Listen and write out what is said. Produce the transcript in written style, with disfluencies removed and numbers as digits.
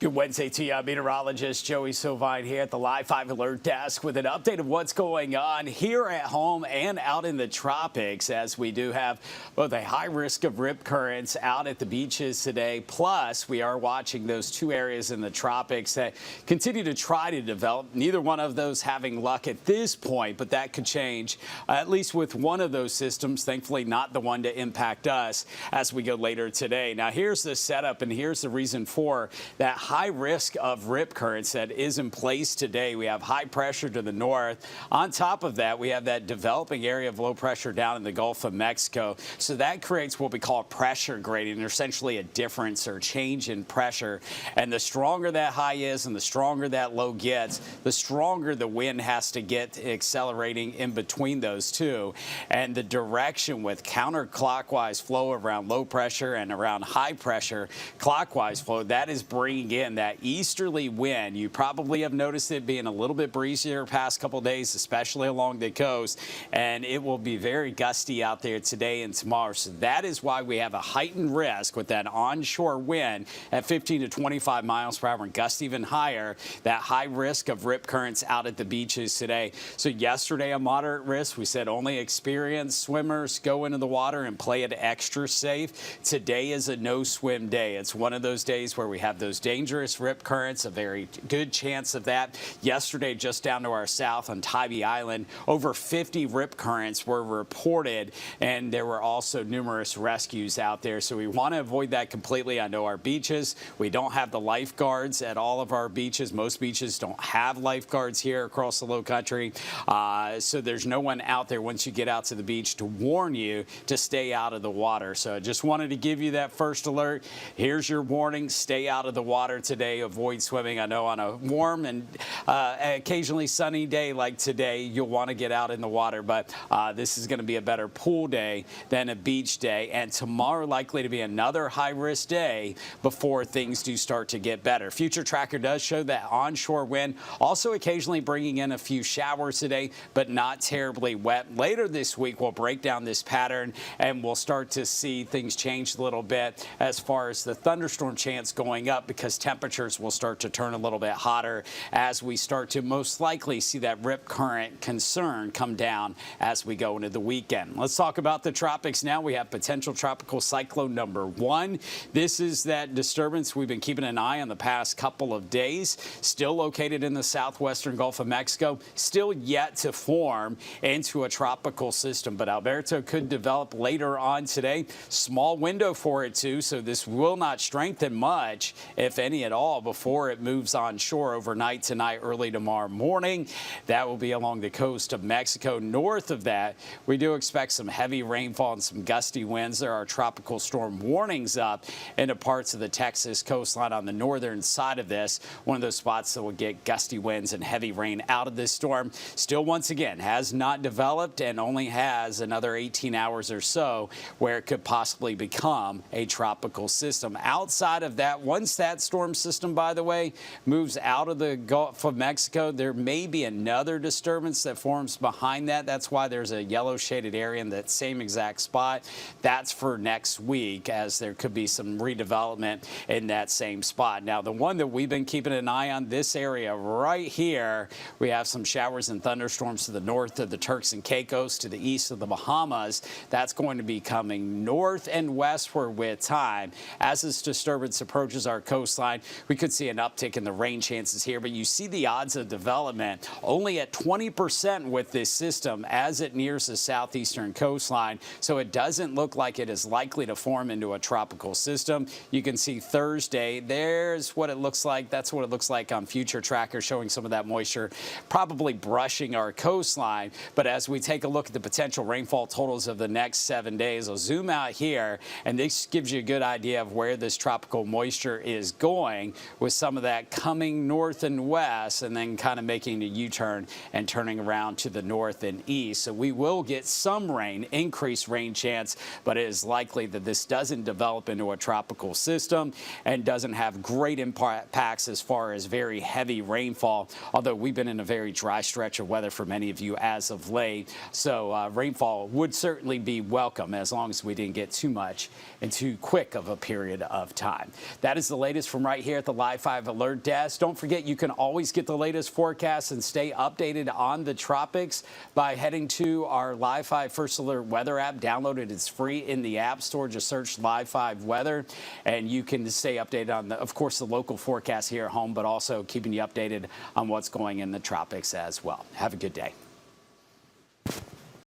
Good Wednesday to you. Meteorologist Joey Sovine here at the Live 5 Alert Desk with an update of what's going on here at home and out in the tropics, as we do have both a high risk of rip currents out at the beaches today. Plus, we are watching those two areas in the tropics that continue to try to develop. Neither one of those having luck at this point, but that could change, at least with one of those systems. Thankfully, not the one to impact us as we go later today. Now, here's the setup, and here's the reason for that high risk of rip currents that is in place today. We have high pressure to the north. On top of that, we have that developing area of low pressure down in the Gulf of Mexico. So that creates what we call a pressure gradient, or essentially a difference or change in pressure. And the stronger that high is and the stronger that low gets, the stronger the wind has to get accelerating in between those two. And the direction with counterclockwise flow around low pressure and around high pressure clockwise flow, that is bringing in that easterly wind. You probably have noticed it being a little bit breezier past couple days, especially along the coast, and it will be very gusty out there today and tomorrow. So that is why we have a heightened risk with that onshore wind at 15 to 25 miles per hour and gusts even higher. That high risk of rip currents out at the beaches today. So yesterday, a moderate risk. We said only experienced swimmers go into the water and play it extra safe. Today is a no swim day. It's one of those days where we have those dangerous rip currents, a very good chance of that. Yesterday, just down to our south on Tybee Island, over 50 rip currents were reported, and there were also numerous rescues out there. So we want to avoid that completely. I know our beaches, we don't have the lifeguards at all of our beaches. Most beaches don't have lifeguards here across the low country. So there's no one out there once you get out to the beach to warn you to stay out of the water. So I just wanted to give you that first alert. Here's your warning. Stay out of the water today. Avoid swimming. I know on a warm and occasionally sunny day like today, you'll want to get out in the water, but this is going to be a better pool day than a beach day. And tomorrow likely to be another high-risk day before things do start to get better. Future Tracker does show that onshore wind, also occasionally bringing in a few showers today, but not terribly wet. Later this week, we'll break down this pattern, and we'll start to see things change a little bit as far as the thunderstorm chance going up, because temperatures will start to turn a little bit hotter as we start to most likely see that rip current concern come down as we go into the weekend. Let's talk about the tropics now. We have potential tropical cyclone number 1. This is that disturbance we've been keeping an eye on the past couple of days. Still located in the southwestern Gulf of Mexico, still yet to form into a tropical system, but Alberto could develop later on today. Small window for it too, so this will not strengthen much, if any at all, before it moves onshore overnight tonight, early tomorrow morning. That will be along the coast of Mexico. North of that, we do expect some heavy rainfall and some gusty winds. There are tropical storm warnings up into parts of the Texas coastline on the northern side of this. One of those spots that will get gusty winds and heavy rain out of this storm. Still, once again, has not developed and only has another 18 hours or so where it could possibly become a tropical system. Outside of that, once that storm system, by the way, moves out of the Gulf of Mexico, there may be another disturbance that forms behind that. That's why there's a yellow shaded area in that same exact spot. That's for next week, as there could be some redevelopment in that same spot. Now, the one that we've been keeping an eye on, this area right here, we have some showers and thunderstorms to the north of the Turks and Caicos, to the east of the Bahamas. That's going to be coming north and westward with time. As this disturbance approaches our coastline, we could see an uptick in the rain chances here, but you see the odds of development only at 20% with this system as it nears the southeastern coastline. So it doesn't look like it is likely to form into a tropical system. You can see Thursday, there's what it looks like. That's what it looks like on Future Tracker, showing some of that moisture probably brushing our coastline. But as we take a look at the potential rainfall totals of the next 7 days, I'll zoom out here, and this gives you a good idea of where this tropical moisture is going, with some of that coming north and west and then kind of making a U-turn and turning around to the north and east. So we will get some rain, increased rain chance, but it is likely that this doesn't develop into a tropical system and doesn't have great impacts as far as very heavy rainfall, although we've been in a very dry stretch of weather for many of you as of late. So rainfall would certainly be welcome as long as we didn't get too much and too quick of a period of time. That is the latest from right right here at the Live 5 Alert Desk. Don't forget, you can always get the latest forecasts and stay updated on the tropics by heading to our Live 5 First Alert Weather app. Download it. It's free in the App Store. Just search Live 5 Weather, and you can stay updated on, of course, the local forecast here at home, but also keeping you updated on what's going in the tropics as well. Have a good day.